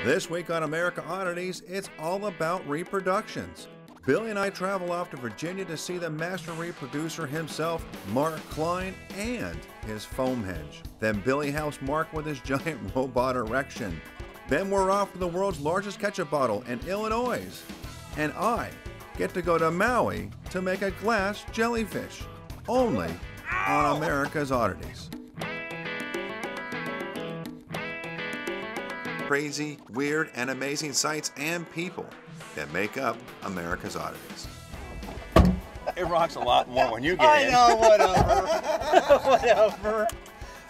This week on America Oddities, it's all about reproductions. Billy and I travel off to Virginia to see the master reproducer himself, Mark Klein, and his Foamhenge. Then Billy helps Mark with his giant robot erection. Then we're off to the world's largest ketchup bottle in Illinois. And I get to go to Maui to make a glass jellyfish. Only on America's Oddities. Crazy, weird, and amazing sights and people that make up America's Oddities. It rocks a lot more when you get in. I know, whatever. Whatever.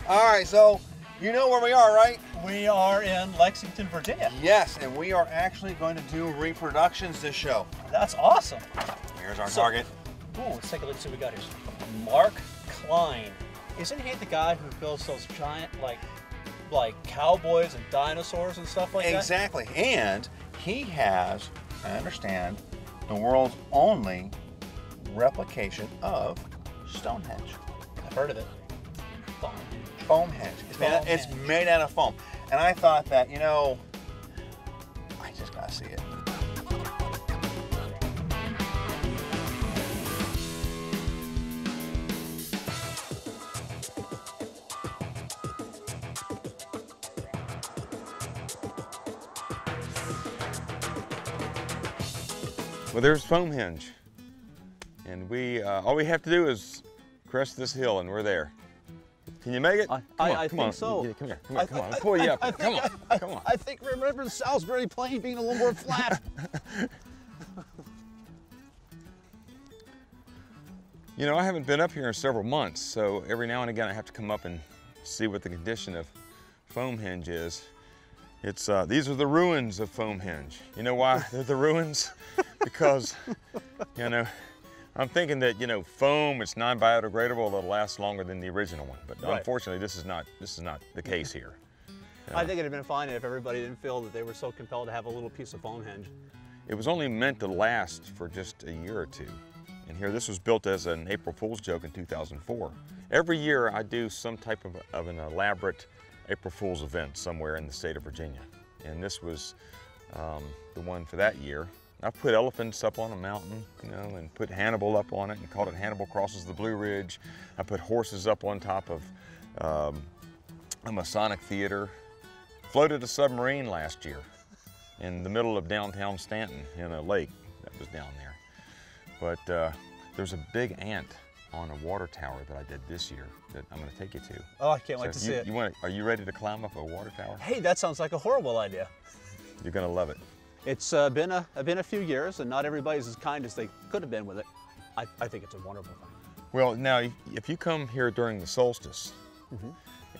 All right, so you know where we are, right? We are in Lexington, Virginia. Yes, and we are actually going to do reproductions this show. That's awesome. Here's our target. Ooh, let's take a look, see what we got here. Mark Klein. Isn't he the guy who builds those giant, like cowboys and dinosaurs and stuff like that? Exactly, and he has, I understand, the world's only replication of Stonehenge. I've heard of it. Foamhenge. It's made out of foam. And I thought that, you know, I just gotta see it. Well, there's Foamhenge, and we all we have to do is crest this hill, and we're there. Can you make it? I think so. Yeah, come here, come on, I'll pull you up. Come on. I think remember Salisbury Plain being a little more flat. You know, I haven't been up here in several months, so every now and again I have to come up and see what the condition of Foamhenge is. It's these are the ruins of Foamhenge. You know why they're the ruins? Because, you know, I'm thinking that, you know, foam, it's non-biodegradable, it'll last longer than the original one. But right. Unfortunately, this is not the case here. I think it'd have been fine if everybody didn't feel that they were so compelled to have a little piece of Foamhenge. It was only meant to last for just a year or two. And here, this was built as an April Fool's joke in 2004. Every year, I do some type of an elaborate April Fool's event somewhere in the state of Virginia. And this was the one for that year. I put elephants up on a mountain, you know, and put Hannibal up on it and called it Hannibal Crosses the Blue Ridge. I put horses up on top of a Masonic theater. Floated a submarine last year in the middle of downtown Stanton in a lake that was down there. But there's a big ant on a water tower that I did this year that I'm going to take you to. Oh, I can't wait to see it. Are you ready to climb up a water tower? Hey, that sounds like a horrible idea. You're going to love it. It's been a few years, and not everybody's as kind as they could have been with it. I think it's a wonderful thing. Well, now, if you come here during the solstice,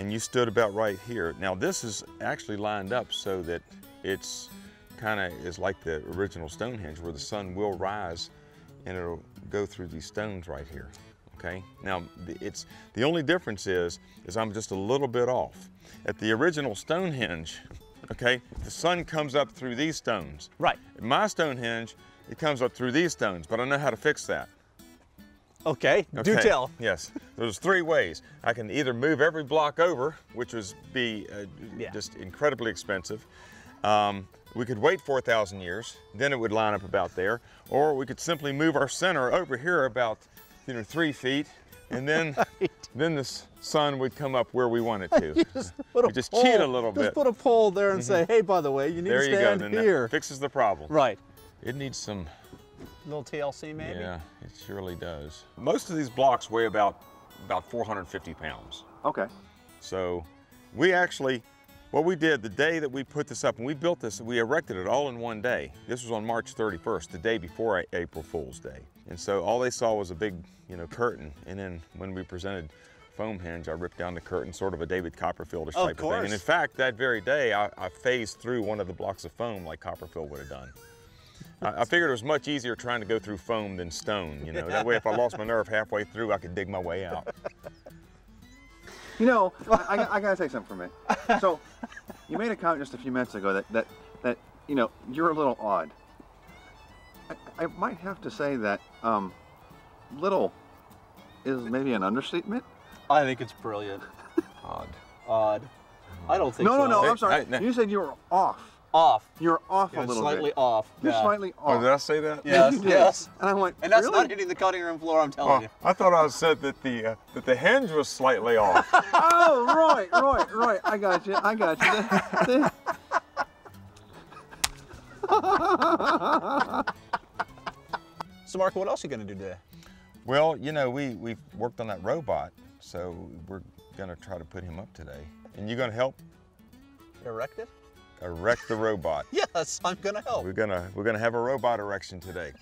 and you stood about right here, now this is actually lined up so that it's kind of is like the original Stonehenge, where the sun will rise and it'll go through these stones right here. Okay. Now, the only difference is I'm just a little bit off. At the original Stonehenge, okay, the sun comes up through these stones. Right. At my Stonehenge, it comes up through these stones, but I know how to fix that. Okay, do tell. Yes, there's three ways. I can either move every block over, which would be just incredibly expensive. We could wait 4,000 years, then it would line up about there, or we could simply move our center over here about 3 feet, and then then the sun would come up where we want it to. We just cheat a little bit. Just put a pole there and say, hey, by the way, you need to stand then here. That fixes the problem. Right. It needs some... little TLC maybe? Yeah, it surely does. Most of these blocks weigh about 450 pounds. Okay. So we actually, what we did the day that we put this up, and we built this, we erected it all in one day. This was on March 31st, the day before April Fool's Day. And so all they saw was a big, curtain. And then when we presented Foamhenge, I ripped down the curtain, sort of a David Copperfieldish type of thing. And in fact, that very day, I phased through one of the blocks of foam like Copperfield would have done. I figured it was much easier trying to go through foam than stone, That way if I lost my nerve halfway through, I could dig my way out. I gotta say something for me. So, you made a comment just a few minutes ago that you're a little odd. I might have to say that little is maybe an understatement. I think it's brilliant. Odd. Odd. I don't think so. No, I'm sorry. You said you were off. Off. You're off a Yeah, little slightly bit. off. You're Yeah. slightly Oh, off. did I say that? Yes, You did. yes. And I went, And that's really? not hitting the cutting room floor, I'm telling Oh, you. I thought I said that the hinge was slightly off. Oh, right. I got you. So Mark, what else are you going to do today? Well, you know, we've worked on that robot, so we're gonna try to put him up today. And you're gonna help Erect it? erect the robot. Yes, I'm going to help. We're gonna have a robot erection today.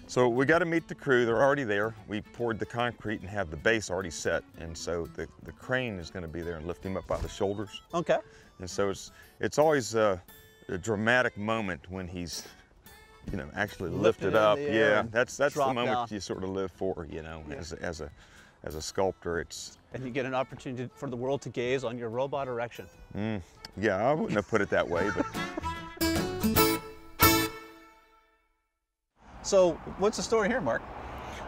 So we got to meet the crew. They're already there. We poured the concrete and have the base already set, and so the crane is going to be there and lift him up by the shoulders. Okay. And so it's always a dramatic moment when he's, you know, actually lifted up. Yeah, that's the moment down. you sort of live for, you know, as a sculptor. It's And you get an opportunity for the world to gaze on your robot erection. yeah, I wouldn't have put it that way, but. So what's the story here, Mark?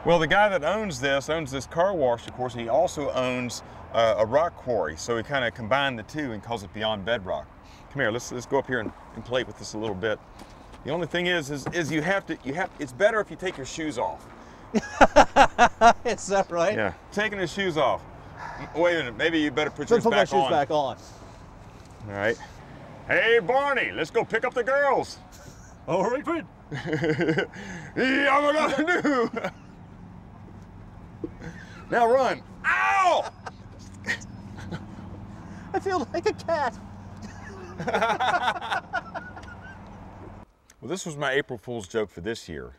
Well, the guy that owns this car wash, of course, he also owns a rock quarry. So he kind of combined the two and calls it Beyond Bedrock. Come here, let's go up here and play with this a little bit. The only thing is you have it's better if you take your shoes off. Is that right? Yeah, taking his shoes off. Wait a minute, maybe you better put yours Put my back shoes on. back on. All right. Hey, Barney, let's go pick up the girls. All right, Fred. Yeah, what I do. Now run. Ow! I feel like a cat. Well, this was my April Fool's joke for this year.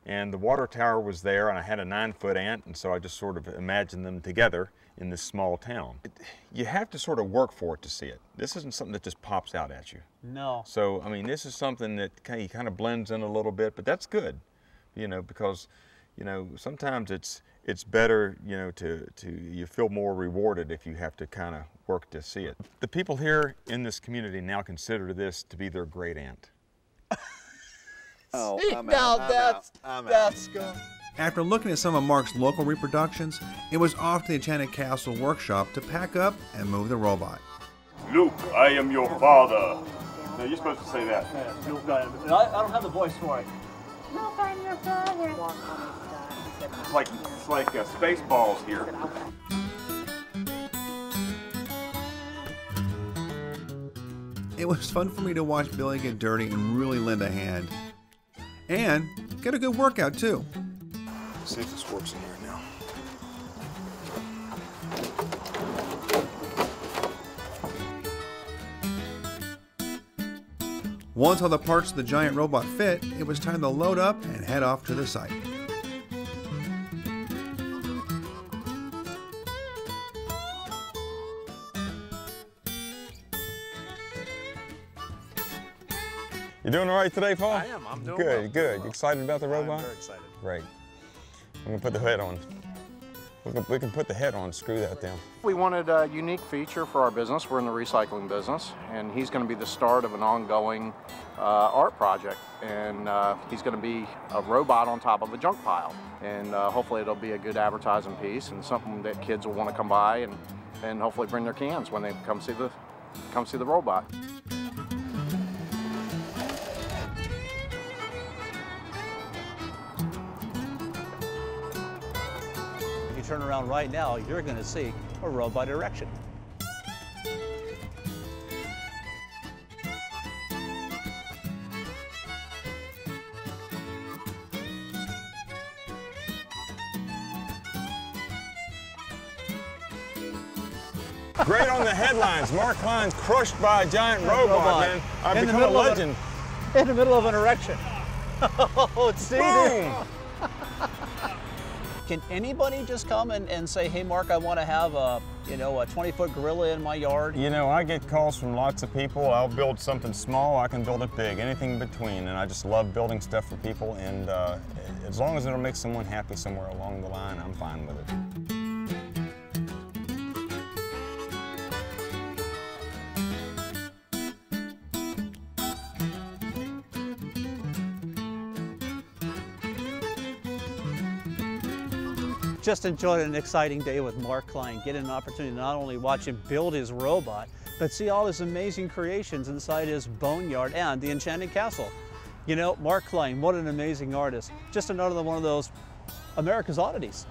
And the water tower was there, and I had a 9-foot ant, and so I just sort of imagined them together in this small town. You have to sort of work for it to see it. This isn't something that just pops out at you. No. So, I mean, this is something that kind of blends in a little bit, but that's good, you know, because, you know, sometimes it's better, you know, you feel more rewarded if you have to kind of work to see it. The people here in this community now consider this to be their great aunt. Oh, That's good. After looking at some of Mark's local reproductions, it was off to the Enchanted Castle workshop to pack up and move the robot. Luke, I am your father. No, you're supposed to say that. I don't have the voice for it. Look, I'm your father. It's like Spaceballs here. It was fun for me to watch Billy get dirty and really lend a hand. And get a good workout too. Let's see if this works in here now. Once all the parts of the giant robot fit, it was time to load up and head off to the site. You doing all right today, Paul? I am. I'm doing good. well. Good. You excited about the robot? I'm very excited. Great. I'm gonna put the head on. We can put the head on. Screw that down. We wanted a unique feature for our business. We're in the recycling business, and he's going to be the start of an ongoing art project. And he's going to be a robot on top of a junk pile. And hopefully it'll be a good advertising piece and something that kids will want to come by and hopefully bring their cans when they come see the robot. If you turn around right now, you're going to see a robot erection. Great on the headlines. Mark Klein's crushed by a giant robot, man. I've In the become a middle of legend. In the middle of an erection. Oh, see there. Boom! Can anybody just come and say, hey, Mark, I want to have a 20-foot gorilla in my yard? You know, I get calls from lots of people. I'll build something small, I can build it big, anything in between. And I just love building stuff for people. And as long as it'll make someone happy somewhere along the line, I'm fine with it. Just enjoyed an exciting day with Mark Klein, getting an opportunity to not only watch him build his robot, but see all his amazing creations inside his boneyard and the Enchanted Castle. You know, Mark Klein, what an amazing artist. Just another one of those America's oddities.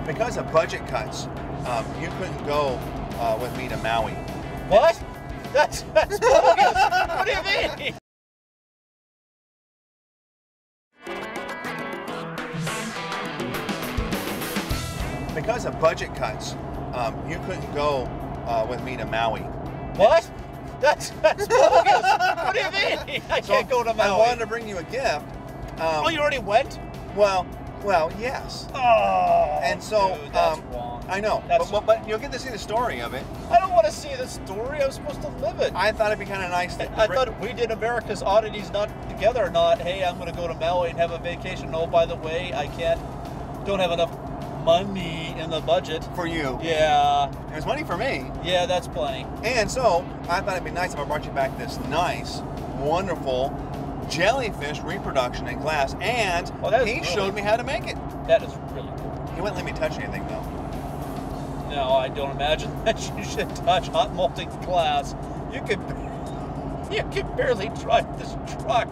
Because of budget cuts, you couldn't go with me to Maui. What? That's bogus. What do you mean? Because of budget cuts, you couldn't go with me to Maui. What? That's bogus. What do you mean? I can't go to Maui. I wanted to bring you a gift. Oh, you already went? Well, yes. Oh, and so, dude, that's wrong. I know, but you'll get to see the story of it. I don't want to see the story. I was supposed to live it. I thought it'd be kind of nice to... I thought we did America's Oddities not together or not. Hey, I'm going to go to Maui and have a vacation. Oh, by the way, don't have enough money in the budget. For you. Yeah. There's money for me. Yeah, that's plenty. And so, I thought it'd be nice if I brought you back this nice, wonderful jellyfish reproduction in glass, and he showed me how to make it. That is really cool. He wouldn't let me touch anything, though. No, I don't imagine that you should touch hot molten glass. You could barely drive this truck.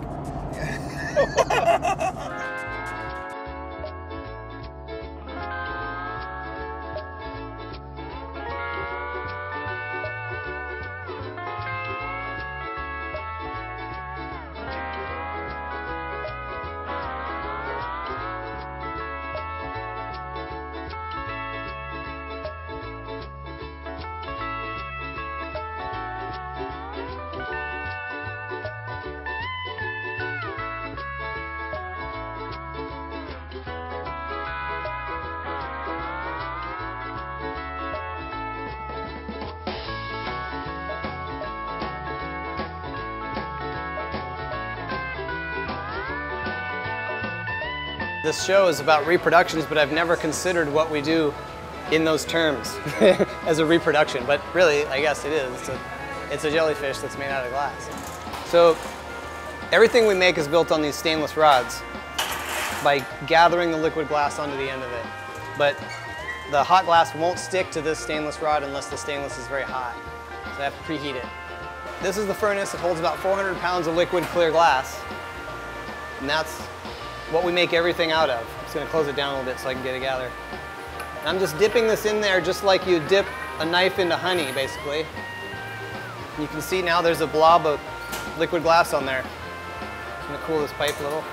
This show is about reproductions, but I've never considered what we do in those terms as a reproduction. But really, I guess it is. It's a jellyfish that's made out of glass. So everything we make is built on these stainless rods by gathering the liquid glass onto the end of it. But the hot glass won't stick to this stainless rod unless the stainless is very hot. So I have to preheat it. This is the furnace. It holds about 400 pounds of liquid clear glass. And that's what we make everything out of. I'm just going to close it down a little bit so I can get it together. And I'm just dipping this in there just like you dip a knife into honey, basically. You can see now there's a blob of liquid glass on there. I'm going to cool this pipe a little.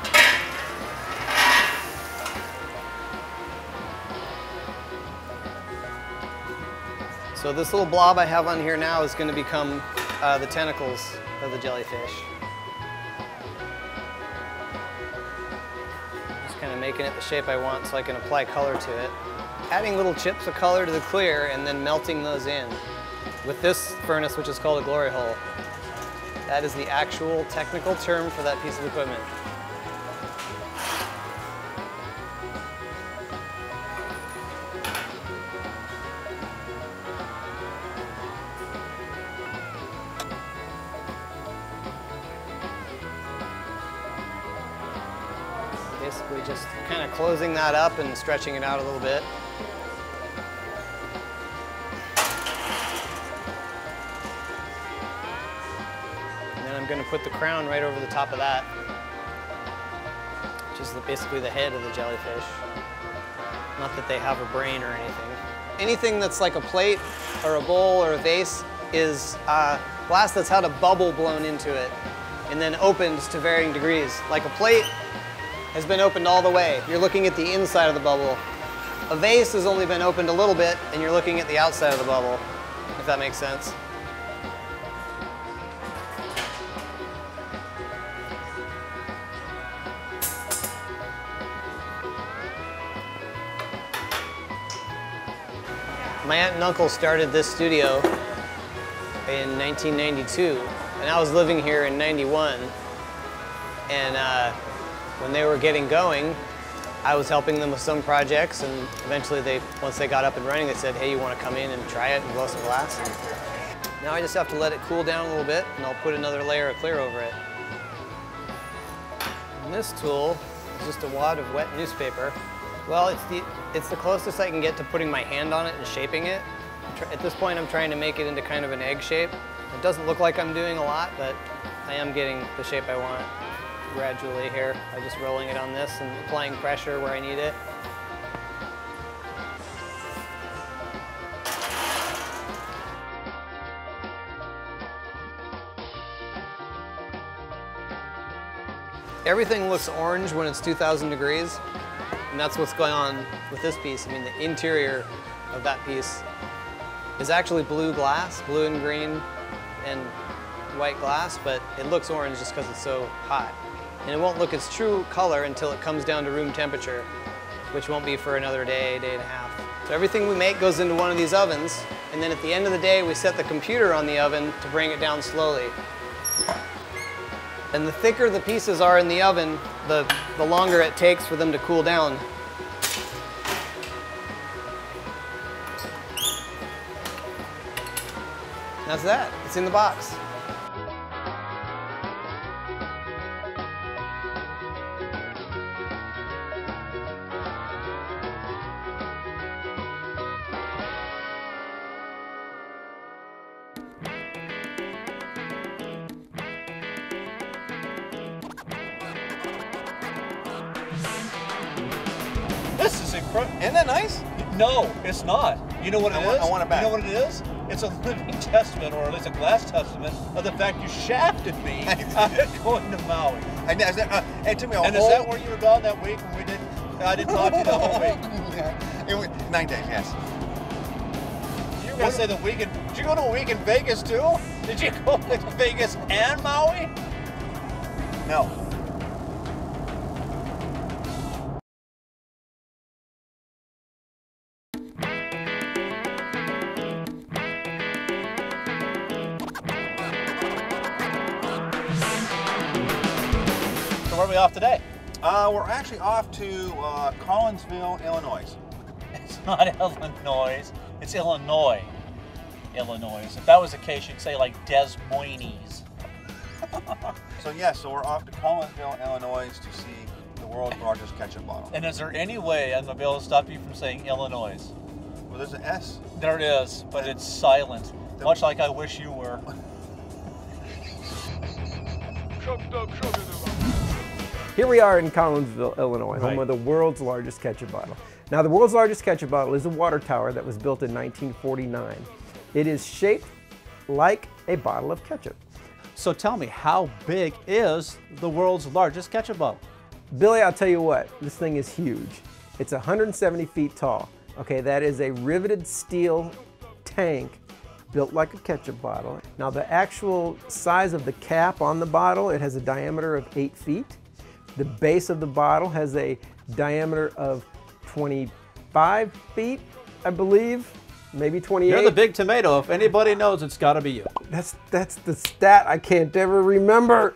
So this little blob I have on here now is going to become the tentacles of the jellyfish. Kind of making it the shape I want so I can apply color to it. Adding little chips of color to the clear and then melting those in with this furnace, which is called a glory hole. That is the actual technical term for that piece of equipment. Basically just kind of closing that up and stretching it out a little bit. And then I'm going to put the crown right over the top of that, which is basically the head of the jellyfish. Not that they have a brain or anything. Anything that's like a plate or a bowl or a vase is glass that's had a bubble blown into it and then opens to varying degrees. Like a plate has been opened all the way. You're looking at the inside of the bubble. A vase has only been opened a little bit and you're looking at the outside of the bubble, if that makes sense. My aunt and uncle started this studio in 1992 and I was living here in 91. And when they were getting going, I was helping them with some projects, and eventually once they got up and running, they said, hey, you want to come in and try it and blow some glass? And Now I just have to let it cool down a little bit, and I'll put another layer of clear over it. And this tool is just a wad of wet newspaper. Well, it's the closest I can get to putting my hand on it and shaping it. At this point, I'm trying to make it into kind of an egg shape. It doesn't look like I'm doing a lot, but I am getting the shape I want gradually here by just rolling it on this and applying pressure where I need it. Everything looks orange when it's 2,000 degrees, and that's what's going on with this piece. I mean, the interior of that piece is actually blue glass, blue and green and white glass, but it looks orange just because it's so hot. And it won't look its true color until it comes down to room temperature, which won't be for another day, day and a half. So everything we make goes into one of these ovens, and then at the end of the day, we set the computer on the oven to bring it down slowly. And the thicker the pieces are in the oven, the longer it takes for them to cool down. That's that. It's in the box. This is incredible. Isn't that nice? No, it's not. You know what it is? I want it back. You know what it is? It's a living testament, or at least a glass testament, of the fact you shafted me going to Maui. And it took me a And whole... is that where you were gone that week when we did? I didn't talk to you the whole week. It was 9 days, yes. You were gonna say the weekend. Did you go to a week in Vegas too? Did you go to Vegas and Maui? No. Where are we off today? We're actually off to Collinsville, Illinois. It's not Illinois. It's Illinois. Illinois. If that was the case, you'd say like Des Moines. So we're off to Collinsville, Illinois to see the world's largest ketchup bottle. And is there any way I'm going to be able to stop you from saying Illinois? Well, there's an S. There it is, but it's silent. Much like I wish you were. Here we are in Collinsville, Illinois, Right. home of the world's largest ketchup bottle. Now, the world's largest ketchup bottle is a water tower that was built in 1949. It is shaped like a bottle of ketchup. So tell me, how big is the world's largest ketchup bottle? Billy, I'll tell you what, this thing is huge. It's 170 feet tall. Okay, that is a riveted steel tank built like a ketchup bottle. Now, the actual size of the cap on the bottle, it has a diameter of 8 feet. The base of the bottle has a diameter of 25 feet, I believe, maybe 28. You're the big tomato. If anybody knows, it's got to be you. That's the stat I can't ever remember.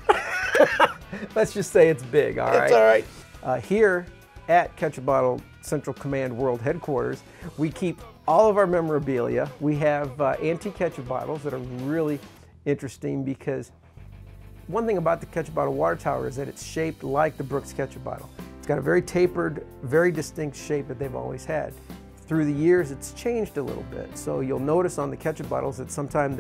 Let's just say it's big, all right? It's all right. Here at Ketchup Bottle Central Command World Headquarters, we keep all of our memorabilia. We have antique ketchup bottles that are really interesting because one thing about the ketchup bottle water tower is that it's shaped like the Brooks ketchup bottle. It's got a very tapered, very distinct shape that they've always had. Through the years, it's changed a little bit. So you'll notice on the ketchup bottles that sometimes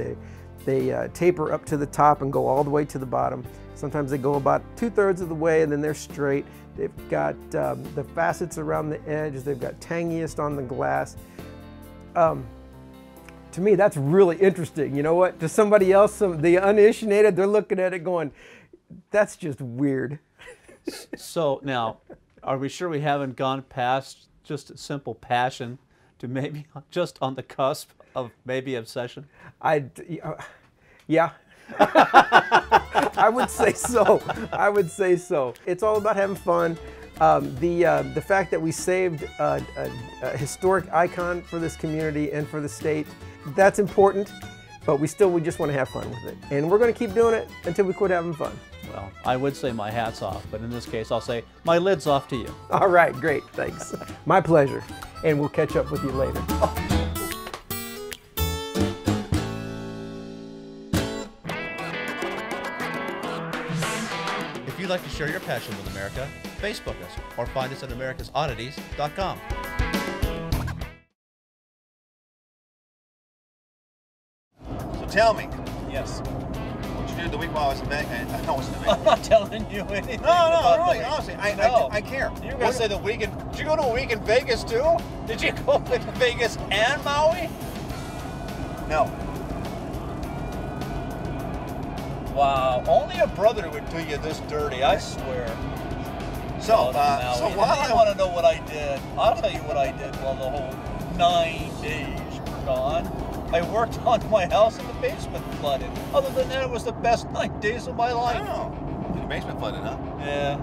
they taper up to the top and go all the way to the bottom. Sometimes they go about 2/3 of the way and then they're straight. They've got the facets around the edge. They've got tangiest on the glass. To me, that's really interesting. You know what? To somebody else, the uninitiated, they're looking at it going, that's just weird. So now, are we sure we haven't gone past just a simple passion to maybe just on the cusp of maybe obsession? Yeah. I would say so. I would say so. It's all about having fun. The fact that we saved a historic icon for this community and for the state, that's important, but we just want to have fun with it. And we're going to keep doing it until we quit having fun. Well, I would say my hat's off, but in this case, I'll say my lid's off to you. All right, great, thanks. My pleasure. And we'll catch up with you later. you'd like to share your passion with America, Facebook us or find us at americasoddities.com. So tell me, Yes. what you did the week while I was in Vegas? I wasn't in Vegas. I'm not telling you anything. No, no, about really, the week. honestly, No. I care. You were going to say the weekend. Did you go to a week in Vegas too? Did you go to Vegas and Maui? No. Wow, only a brother would do you this dirty, I swear. So, Maui. so And while you want to know what I did? I'll tell you what I did while the whole 9 days were gone. I worked on my house and the basement flooded. Other than that, it was the best 9 days of my life. Oh, your basement flooded, huh? Yeah.